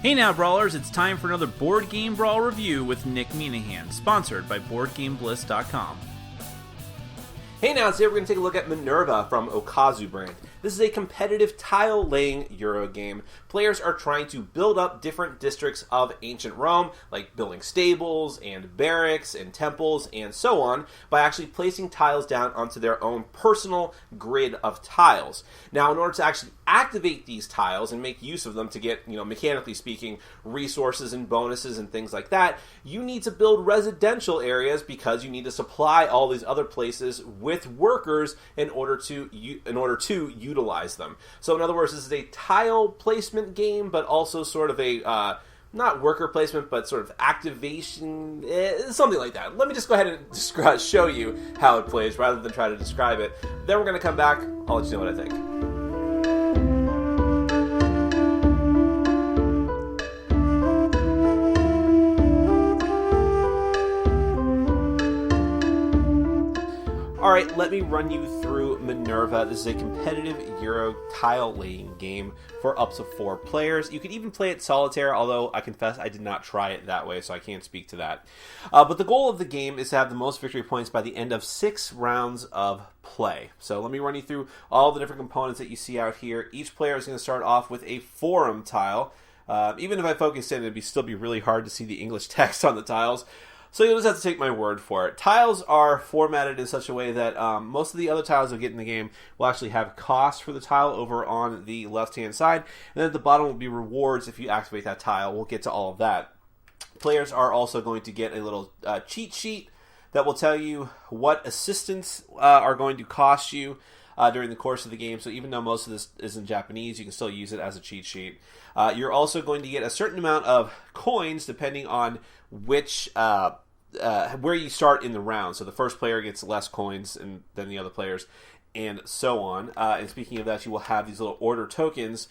Hey now, Brawlers, it's time for another Board Game Brawl review with Nick Minahan, sponsored by BoardGameBliss.com. Hey now, today we're going to take a look at Minerva from Okazu brand. This is a competitive tile-laying Euro game. Players are trying to build up different districts of ancient Rome, like building stables and barracks and temples and so on, by actually placing tiles down onto their own personal grid of tiles. Now, in order to actually activate these tiles and make use of them to get, mechanically speaking, resources and bonuses and things like that, you need to build residential areas because you need to supply all these other places with workers in order to utilize them. So in other words, this is a tile placement game, but also sort of a not worker placement, but sort of activation, something like that. Let me just go ahead and show you how it plays rather than try to describe it. Then we're going to come back. I'll let you know what I think. Alright, let me run you through Minerva. This is a competitive Euro tile-laying game for up to 4 players. You can even play it solitaire, although I confess I did not try it that way, so I can't speak to that. But the goal of the game is to have the most victory points by the end of 6 rounds of play. So let me run you through all the different components that you see out here. Each player is going to start off with a forum tile. Even if I focused in, it'd still be really hard to see the English text on the tiles. So you'll just have to take my word for it. Tiles are formatted in such a way that most of the other tiles you'll get in the game will actually have cost for the tile over on the left-hand side. And then at the bottom will be rewards if you activate that tile. We'll get to all of that. Players are also going to get a little cheat sheet that will tell you what assistants are going to cost you during the course of the game. So even though most of this is in Japanese, you can still use it as a cheat sheet. You're also going to get a certain amount of coins depending on which where you start in the round. So the first player gets less coins than the other players, and so on. And speaking of that, you will have these little order tokens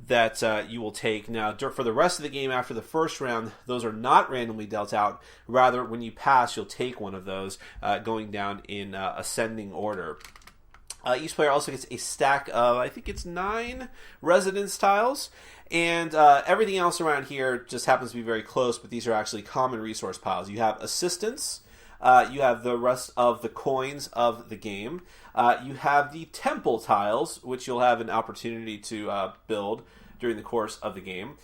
that you will take. Now, for the rest of the game after the first round, those are not randomly dealt out. Rather, when you pass, you'll take one of those going down in ascending order. Each player also gets a stack of, I think it's 9 residence tiles, and everything else around here just happens to be very close, but these are actually common resource piles. You have assistants, you have the rest of the coins of the game, you have the temple tiles, which you'll have an opportunity to build during the course of the game.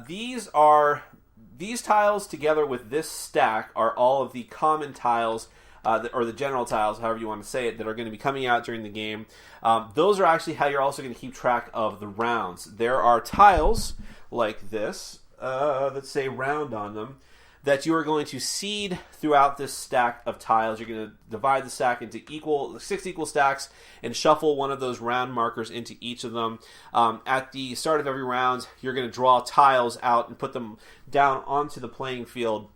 These tiles together with this stack are all of the common tiles or the general tiles, however you want to say it, that are going to be coming out during the game. Those are actually how you're also going to keep track of the rounds. There are tiles like this that say round on them that you are going to seed throughout this stack of tiles. You're going to divide the stack into 6 equal stacks and shuffle one of those round markers into each of them. At the start of every round, you're going to draw tiles out and put them down onto the playing field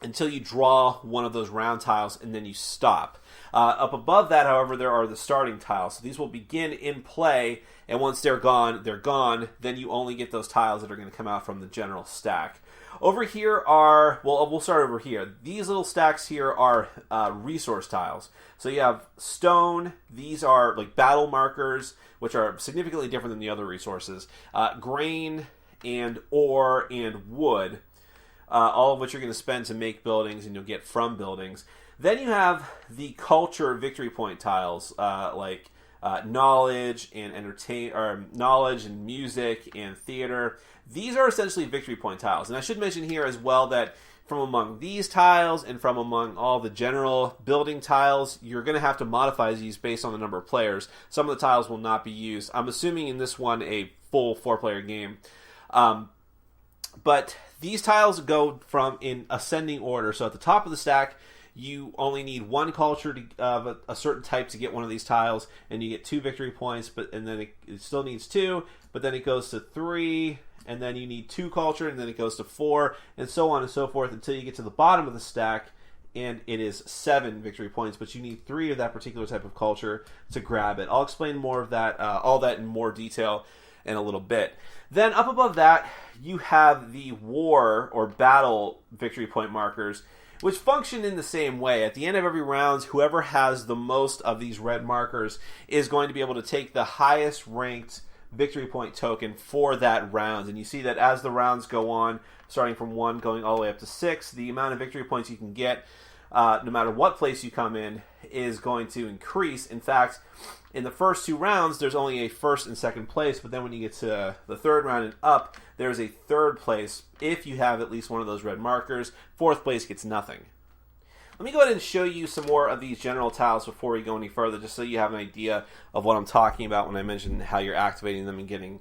until you draw one of those round tiles, and then you stop. Up above that, however, there are the starting tiles. So these will begin in play, and once they're gone, they're gone. Then you only get those tiles that are going to come out from the general stack. Over here are, we'll start over here. These little stacks here are resource tiles. So you have stone. These are like battle markers, which are significantly different than the other resources. Grain and ore and wood. All of which you're going to spend to make buildings and you'll get from buildings. Then you have the culture victory point tiles, like knowledge and knowledge and music and theater. These are essentially victory point tiles. And I should mention here as well that from among these tiles and from among all the general building tiles, you're going to have to modify these based on the number of players. Some of the tiles will not be used. I'm assuming in this one a full 4-player game. But these tiles go from in ascending order. So at the top of the stack, you only need 1 culture of a certain type to get one of these tiles, and you get 2 victory points. And then it still needs 2, but then it goes to 3, and then you need 2 culture, and then it goes to 4, and so on and so forth until you get to the bottom of the stack, and it is 7 victory points. But you need 3 of that particular type of culture to grab it. I'll explain more of that, all that in more detail in a little bit. Then up above that, you have the war or battle victory point markers, which function in the same way. At the end of every round, whoever has the most of these red markers is going to be able to take the highest ranked victory point token for that round. And you see that as the rounds go on, starting from 1 going all the way up to 6, the amount of victory points you can get, no matter what place you come in, is going to increase. In fact, in the first 2 rounds, there's only a first and second place, but then when you get to the third round and up, there's a third place if you have at least one of those red markers. Fourth place gets nothing. Let me go ahead and show you some more of these general tiles before we go any further, just so you have an idea of what I'm talking about when I mention how you're activating them and getting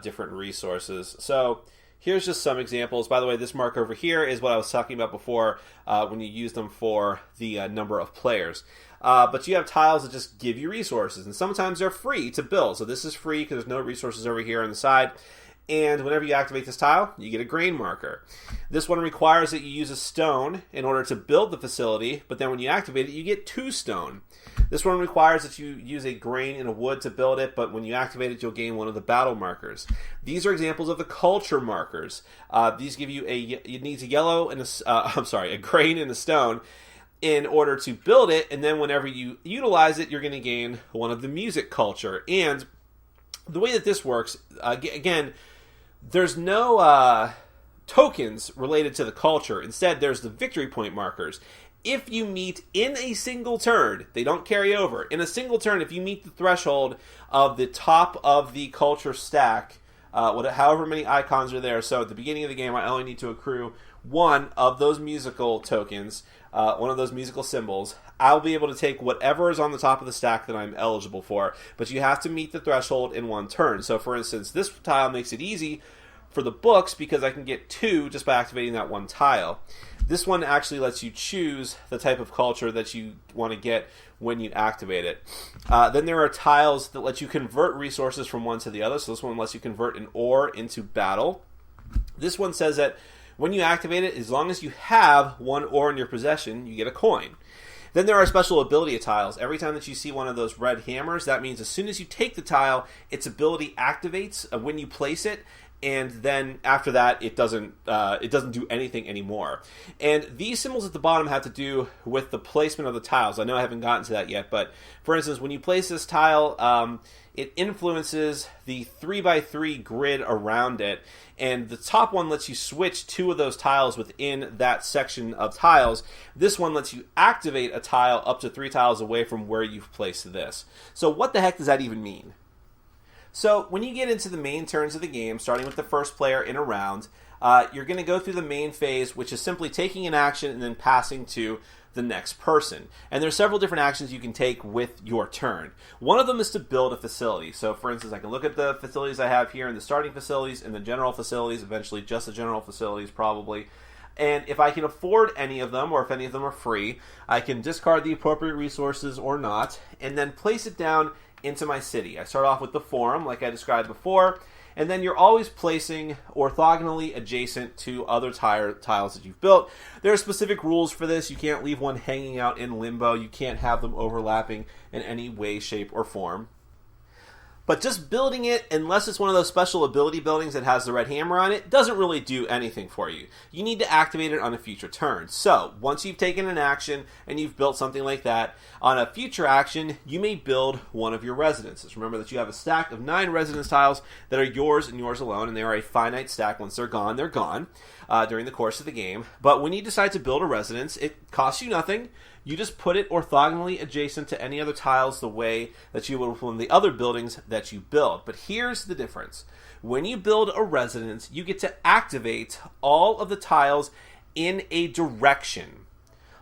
different resources. So here's just some examples. By the way, this marker over here is what I was talking about before when you use them for the number of players. But you have tiles that just give you resources, and sometimes they're free to build. So this is free because there's no resources over here on the side. And whenever you activate this tile, you get a grain marker. This one requires that you use a stone in order to build the facility, but then when you activate it, you get 2 stone. This one requires that you use a grain and a wood to build it, but when you activate it, you'll gain one of the battle markers. These are examples of the culture markers. These give you it needs a yellow and a grain and a stone in order to build it, and then whenever you utilize it, you're going to gain one of the music culture. And the way that this works, again, there's no tokens related to the culture. Instead, there's the victory point markers. If you meet in a single turn, they don't carry over. In a single turn, if you meet the threshold of the top of the culture stack, however many icons are there, so at the beginning of the game, I only need to accrue 1 of those musical tokens, one of those musical symbols. I'll be able to take whatever is on the top of the stack that I'm eligible for, but you have to meet the threshold in 1 turn. So for instance, this tile makes it easy for the books because I can get 2 just by activating that 1 tile. This one actually lets you choose the type of culture that you want to get when you activate it. Then there are tiles that let you convert resources from one to the other. So this one lets you convert an ore into battle. This one says that when you activate it, as long as you have 1 ore in your possession, you get a coin. Then there are special ability tiles. Every time that you see one of those red hammers, that means as soon as you take the tile, its ability activates when you place it, and then after that, it doesn't do anything anymore. And these symbols at the bottom have to do with the placement of the tiles. I know I haven't gotten to that yet, but for instance, when you place this tile, it influences the 3x3 grid around it, and the top one lets you switch 2 of those tiles within that section of tiles. This one lets you activate a tile up to 3 tiles away from where you've placed this. So what the heck does that even mean? So when you get into the main turns of the game, starting with the first player in a round, you're going to go through the main phase, which is simply taking an action and then passing to the next person. And there's several different actions you can take with your turn. One of them is to build a facility. So for instance, I can look at the facilities I have here, and the starting facilities and the general facilities, eventually just the general facilities probably. And if I can afford any of them, or if any of them are free, I can discard the appropriate resources or not, and then place it down into my city. I start off with the forum, like I described before, and then you're always placing orthogonally adjacent to other tiles that you've built. There are specific rules for this. You can't leave one hanging out in limbo. You can't have them overlapping in any way, shape, or form. But just building it, unless it's one of those special ability buildings that has the red hammer on it, doesn't really do anything for you. You need to activate it on a future turn. So, once you've taken an action and you've built something like that, on a future action, you may build one of your residences. Remember that you have a stack of 9 residence tiles that are yours and yours alone, and they are a finite stack. Once they're gone during the course of the game. But when you decide to build a residence, it costs you nothing. You just put it orthogonally adjacent to any other tiles the way that you would with one of the other buildings that you build. But here's the difference. When you build a residence, you get to activate all of the tiles in a direction.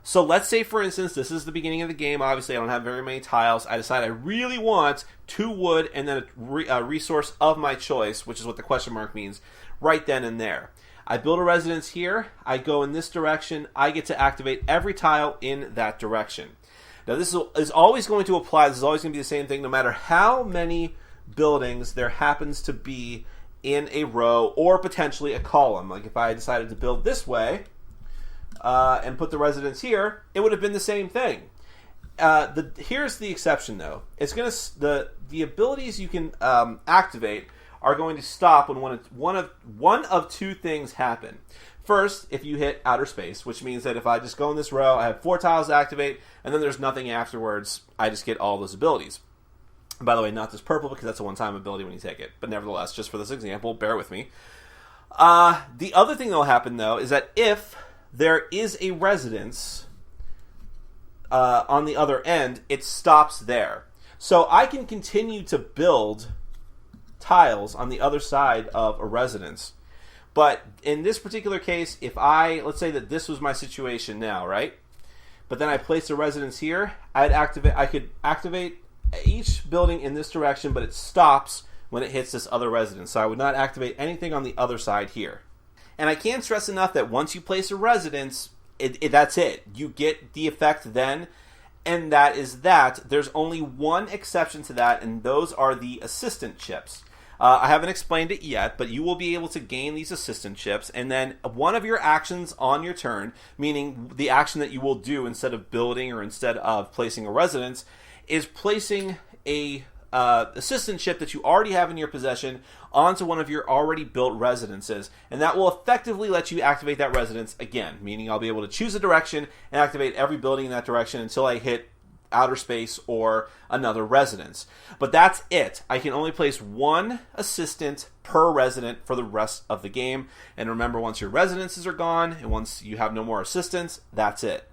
So let's say, for instance, this is the beginning of the game. Obviously, I don't have very many tiles. I decide I really want 2 wood and then a resource of my choice, which is what the question mark means, right then and there. I build a residence here, I go in this direction, I get to activate every tile in that direction. Now this is always going to apply, this is always going to be the same thing, no matter how many buildings there happens to be in a row or potentially a column. Like if I decided to build this way and put the residence here, it would have been the same thing. Here's the exception though. It's going to the abilities you can activate are going to stop when one of 2 things happen. First, if you hit outer space, which means that if I just go in this row, I have 4 tiles to activate, and then there's nothing afterwards, I just get all those abilities. By the way, not this purple because that's a one-time ability when you take it. But nevertheless, just for this example, bear with me. The other thing that will happen, though, is that if there is a residence on the other end, it stops there. So I can continue to build tiles on the other side of a residence. But in this particular case, if let's say that this was my situation now, right? But then I place a residence here, I could activate each building in this direction, but it stops when it hits this other residence. So I would not activate anything on the other side here. And I can't stress enough that once you place a residence, that's it. You get the effect then, and that is that. There's only one exception to that, and those are the assistant chips. I haven't explained it yet, but you will be able to gain these assistant chips, and then one of your actions on your turn, meaning the action that you will do instead of building or instead of placing a residence, is placing a assistant chip that you already have in your possession onto one of your already built residences, and that will effectively let you activate that residence again, meaning I'll be able to choose a direction and activate every building in that direction until I hit outer space or another residence. But that's it. I can only place one assistant per resident for the rest of the game. And remember, once your residences are gone and once you have no more assistants, that's it.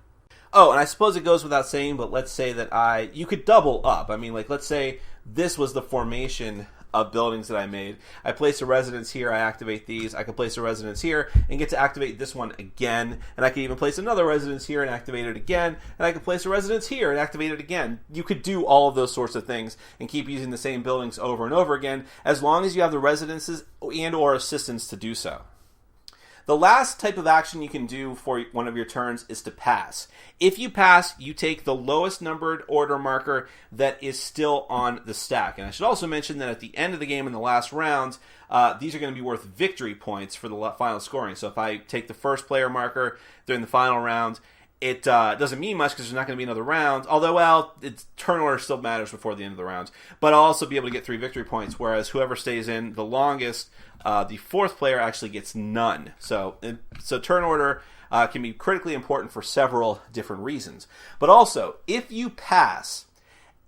Oh, and I suppose it goes without saying, but let's say that you could double up. I mean, like, let's say this was the formation of buildings that I made. I place a residence here, I activate these. I can place a residence here and get to activate this one again. And I can even place another residence here and activate it again. And I can place a residence here and activate it again. You could do all of those sorts of things and keep using the same buildings over and over again, as long as you have the residences and or assistants to do so. The last type of action you can do for one of your turns is to pass. If you pass, you take the lowest numbered order marker that is still on the stack. And I should also mention that at the end of the game in the last round, these are going to be worth victory points for the final scoring. So if I take the first player marker during the final round, it doesn't mean much because there's not going to be another round. Although, well, turn order still matters before the end of the round. But I'll also be able to get 3 victory points, whereas whoever stays in the longest, the fourth player actually gets none. So turn order can be critically important for several different reasons. But also, if you pass,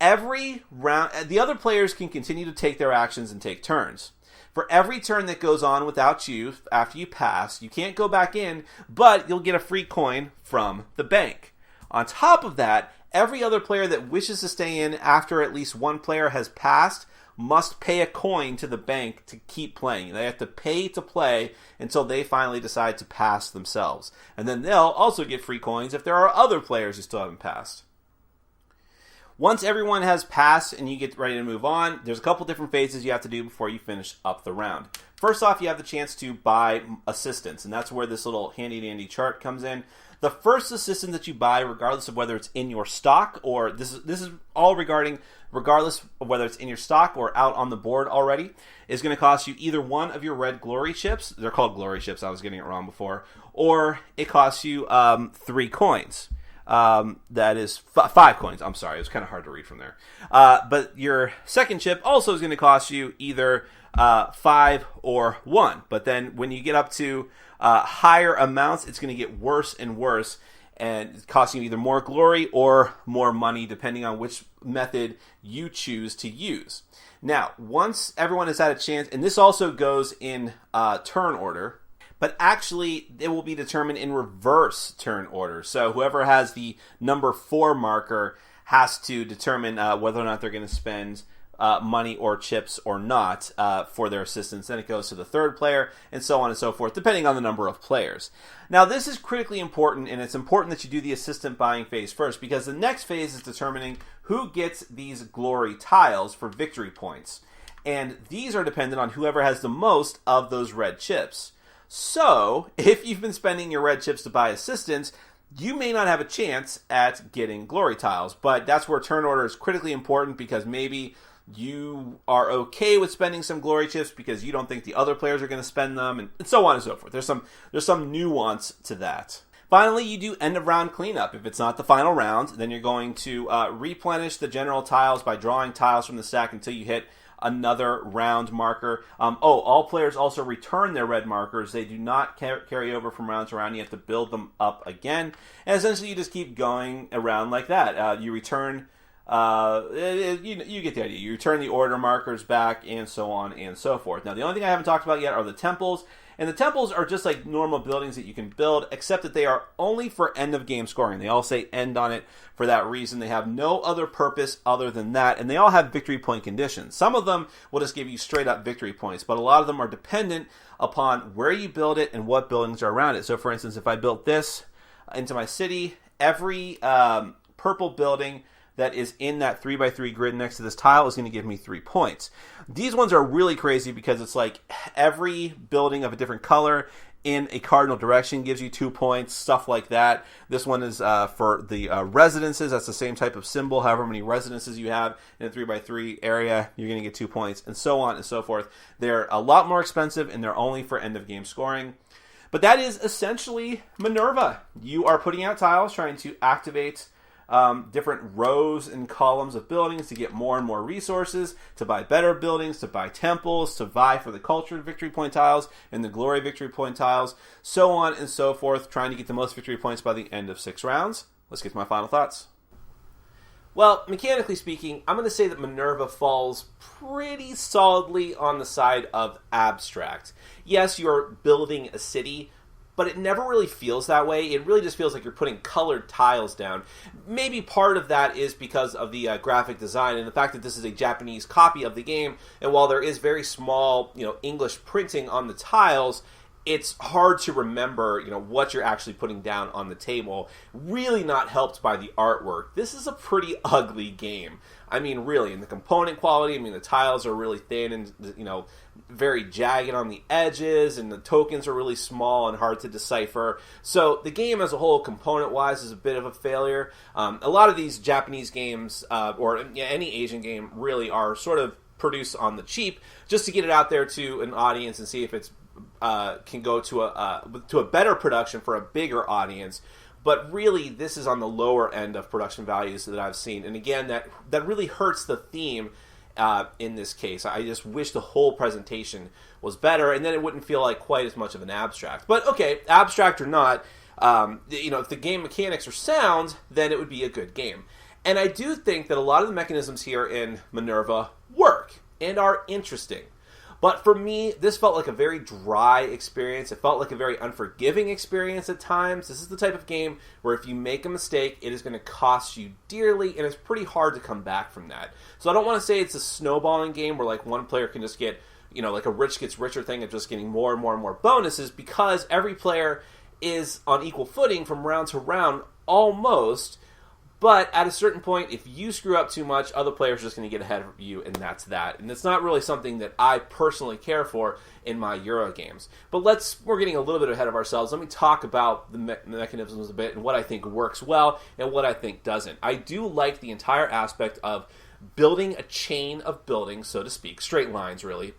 every round, the other players can continue to take their actions and take turns. For every turn that goes on without you, after you pass, you can't go back in, but you'll get a free coin from the bank. On top of that, every other player that wishes to stay in after at least one player has passed must pay a coin to the bank to keep playing. They have to pay to play until they finally decide to pass themselves. And then they'll also get free coins if there are other players who still haven't passed. Once everyone has passed and you get ready to move on, there's a couple different phases you have to do before you finish up the round. First off, you have the chance to buy assistants, and that's where this little handy-dandy chart comes in. The first assistant that you buy, regardless of whether it's in your stock or this is all regardless of whether it's in your stock or out on the board already, is going to cost you either one of your red glory chips. They're called glory chips. I was getting it wrong before. Or it costs you 3 coins. That is 5 coins. I'm sorry, it was kind of hard to read from there. But your second chip also is going to cost you either 5 or 1. But then when you get up to higher amounts, it's going to get worse and worse, and it's costing you either more glory or more money, depending on which method you choose to use. Now, once everyone has had a chance, and this also goes in turn order, but actually it will be determined in reverse turn order. So whoever has the number 4 marker has to determine whether or not they're going to spend money or chips or not for their assistants. Then it goes to the third player, and so on and so forth, depending on the number of players. Now, this is critically important, and it's important that you do the assistant buying phase first, because the next phase is determining who gets these glory tiles for victory points. And these are dependent on whoever has the most of those red chips. So, if you've been spending your red chips to buy assistants, you may not have a chance at getting glory tiles. But that's where turn order is critically important, because maybe you are okay with spending some glory chips because you don't think the other players are going to spend them, and so on and so forth. There's some nuance to that. Finally, you do end of round cleanup. If it's not the final round, then you're going to replenish the general tiles by drawing tiles from the stack until you hit another round marker. All players also return their red markers. They do not carry over from round to round. You have to build them up again. And essentially you just keep going around like that. You return You get the idea. You return the order markers back, and so on and so forth. Now, the only thing I haven't talked about yet are the temples. And the temples are just like normal buildings that you can build, except that they are only for end-of-game scoring. They all say end on it for that reason. They have no other purpose other than that, and they all have victory point conditions. Some of them will just give you straight-up victory points, but a lot of them are dependent upon where you build it and what buildings are around it. So, for instance, if I built this into my city, every purple building that is in that 3x3 grid next to this tile is going to give me 3 points. These ones are really crazy because it's like every building of a different color in a cardinal direction gives you 2 points, stuff like that. This one is for the residences. That's the same type of symbol. However many residences you have in a 3x3 area, you're going to get 2 points, and so on and so forth. They're a lot more expensive, and they're only for end-of-game scoring. But that is essentially Minerva. You are putting out tiles, trying to activate different rows and columns of buildings to get more and more resources, to buy better buildings, to buy temples, to vie for the culture victory point tiles and the glory victory point tiles, so on and so forth, trying to get the most victory points by the end of 6 rounds. Let's get to my final thoughts. Well, mechanically speaking, I'm going to say that Minerva falls pretty solidly on the side of abstract. Yes, you're building a city, but it never really feels that way. It really just feels like you're putting colored tiles down. Maybe part of that is because of the graphic design and the fact that this is a Japanese copy of the game, and while there is very small, English printing on the tiles, it's hard to remember, what you're actually putting down on the table. Really not helped by the artwork. This is a pretty ugly game. I mean, really, in the component quality, the tiles are really thin and, very jagged on the edges, and the tokens are really small and hard to decipher. So the game as a whole, component-wise, is a bit of a failure. A lot of these Japanese games, or any Asian game, really are sort of produced on the cheap, just to get it out there to an audience and see if it's can go to a better production for a bigger audience. But really, this is on the lower end of production values that I've seen. And again, that really hurts the theme in this case. I just wish the whole presentation was better, and then it wouldn't feel like quite as much of an abstract. But okay, abstract or not, if the game mechanics are sound, then it would be a good game. And I do think that a lot of the mechanisms here in Minerva work and are interesting. But for me, this felt like a very dry experience. It felt like a very unforgiving experience at times. This is the type of game where if you make a mistake, it is going to cost you dearly, and it's pretty hard to come back from that. So I don't want to say it's a snowballing game where like one player can just get, like a rich gets richer thing of just getting more and more and more bonuses, because every player is on equal footing from round to round almost. But at a certain point, if you screw up too much, other players are just going to get ahead of you, and that's that. And it's not really something that I personally care for in my Euro games. But we're getting a little bit ahead of ourselves. Let me talk about the mechanisms a bit and what I think works well and what I think doesn't. I do like the entire aspect of building a chain of buildings, so to speak, straight lines really,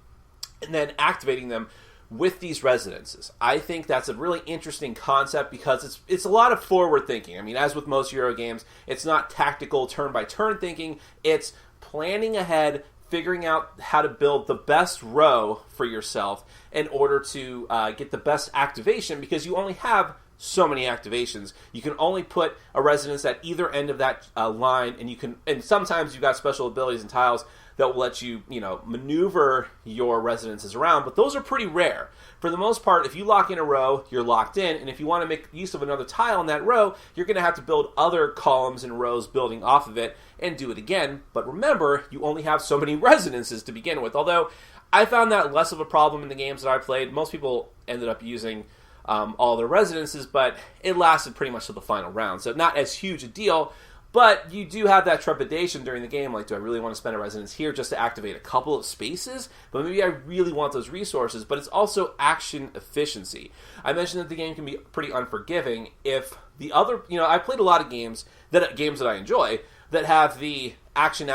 and then activating them with these residences. I think that's a really interesting concept because it's a lot of forward thinking. As with most Euro games, it's not tactical turn-by-turn thinking. It's planning ahead, figuring out how to build the best row for yourself in order to get the best activation, because you only have so many activations. You can only put a residence at either end of that line, and sometimes you've got special abilities and tiles that will let you, maneuver your residences around, but those are pretty rare. For the most part, if you lock in a row, you're locked in, and if you want to make use of another tile in that row, you're going to have to build other columns and rows building off of it and do it again. But remember, you only have so many residences to begin with, although I found that less of a problem in the games that I played. Most people ended up using all their residences, but it lasted pretty much to the final round, so not as huge a deal. But you do have that trepidation during the game, like, do I really want to spend a residence here just to activate a couple of spaces? But maybe I really want those resources, but it's also action efficiency. I mentioned that the game can be pretty unforgiving if the other, I played a lot of games that I enjoy that have the action,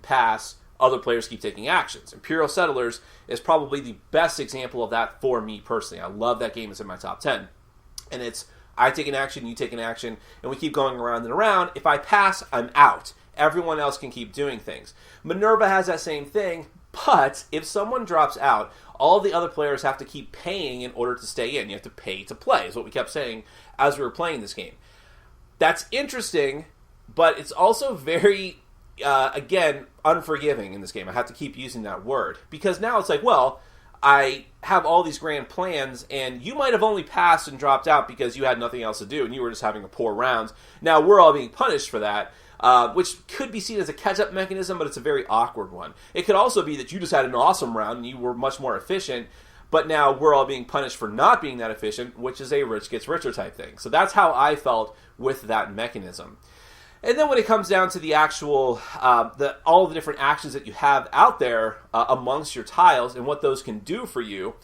pass, other players keep taking actions. Imperial Settlers is probably the best example of that for me personally. I love that game. It's in my top 10. And it's, I take an action, you take an action, and we keep going around and around. If I pass, I'm out. Everyone else can keep doing things. Minerva has that same thing, but if someone drops out, all the other players have to keep paying in order to stay in. You have to pay to play, is what we kept saying as we were playing this game. That's interesting, but it's also very, again, unforgiving in this game. I have to keep using that word. Because now it's like, well, I have all these grand plans, and you might have only passed and dropped out because you had nothing else to do, and you were just having a poor round. Now, we're all being punished for that, which could be seen as a catch-up mechanism, but it's a very awkward one. It could also be that you just had an awesome round, and you were much more efficient, but now we're all being punished for not being that efficient, which is a rich gets richer type thing. So that's how I felt with that mechanism. And then when it comes down to the actual, all the different actions that you have out there amongst your tiles and what those can do for you,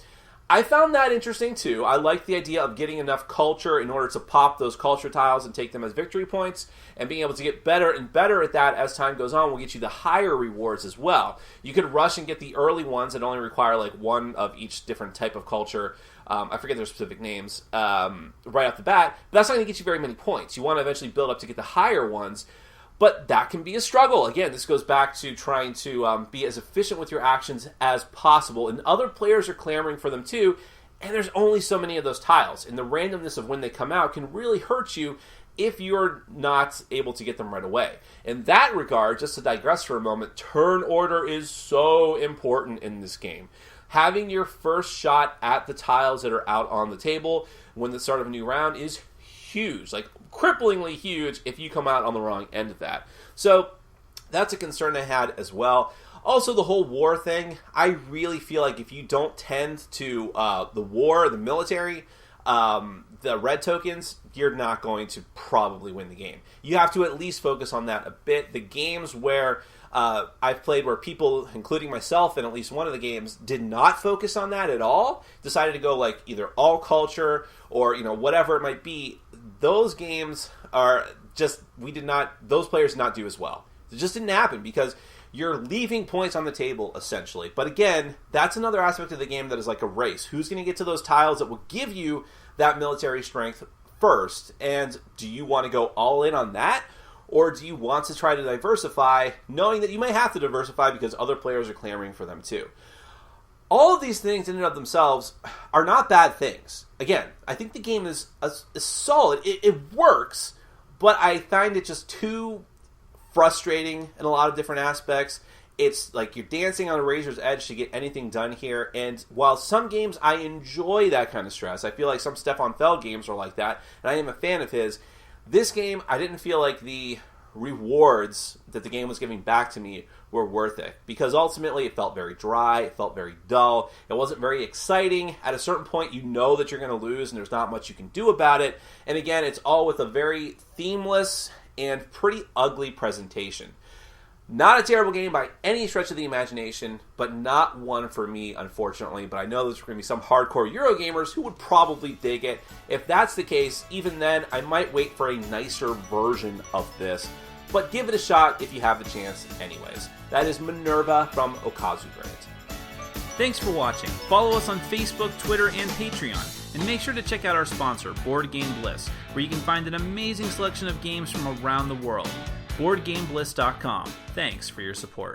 I found that interesting too. I like the idea of getting enough culture in order to pop those culture tiles and take them as victory points, and being able to get better and better at that as time goes on will get you the higher rewards as well. You could rush and get the early ones that only require like one of each different type of culture. I forget their specific names right off the bat, but that's not going to get you very many points. You want to eventually build up to get the higher ones, but that can be a struggle. Again, this goes back to trying to be as efficient with your actions as possible, and other players are clamoring for them too, and there's only so many of those tiles, and the randomness of when they come out can really hurt you if you're not able to get them right away. In that regard, just to digress for a moment, turn order is so important in this game. Having your first shot at the tiles that are out on the table when the start of a new round is huge, like cripplingly huge if you come out on the wrong end of that. So that's a concern I had as well. Also, the whole war thing, I really feel like if you don't tend to the war, the military, the red tokens, you're not going to probably win the game. You have to at least focus on that a bit. The games where I've played where people, including myself in at least one of the games, did not focus on that at all, decided to go like either all culture or whatever it might be, those games are just, those players did not do as well. It just didn't happen because you're leaving points on the table, essentially. But again, that's another aspect of the game that is like a race. Who's going to get to those tiles that will give you that military strength first? And do you want to go all in on that? Or do you want to try to diversify, knowing that you may have to diversify because other players are clamoring for them too? All of these things in and of themselves are not bad things. Again, I think the game is solid. It works, but I find it just too frustrating in a lot of different aspects. It's like you're dancing on a razor's edge to get anything done here, and while some games I enjoy that kind of stress, I feel like some Stefan Feld games are like that, and I am a fan of his. This game, I didn't feel like the rewards that the game was giving back to me were worth it, because ultimately it felt very dry, it felt very dull, it wasn't very exciting. At a certain point, you know that you're going to lose and there's not much you can do about it, and again, it's all with a very themeless and pretty ugly presentation. Not a terrible game by any stretch of the imagination, but not one for me, unfortunately. But I know there's going to be some hardcore Eurogamers who would probably dig it. If that's the case, even then, I might wait for a nicer version of this. But give it a shot if you have the chance anyways. That is Minerva from Okazu Grant. Thanks for watching. Follow us on Facebook, Twitter, and Patreon. And make sure to check out our sponsor, Board Game Bliss, where you can find an amazing selection of games from around the world. BoardGameBliss.com. Thanks for your support.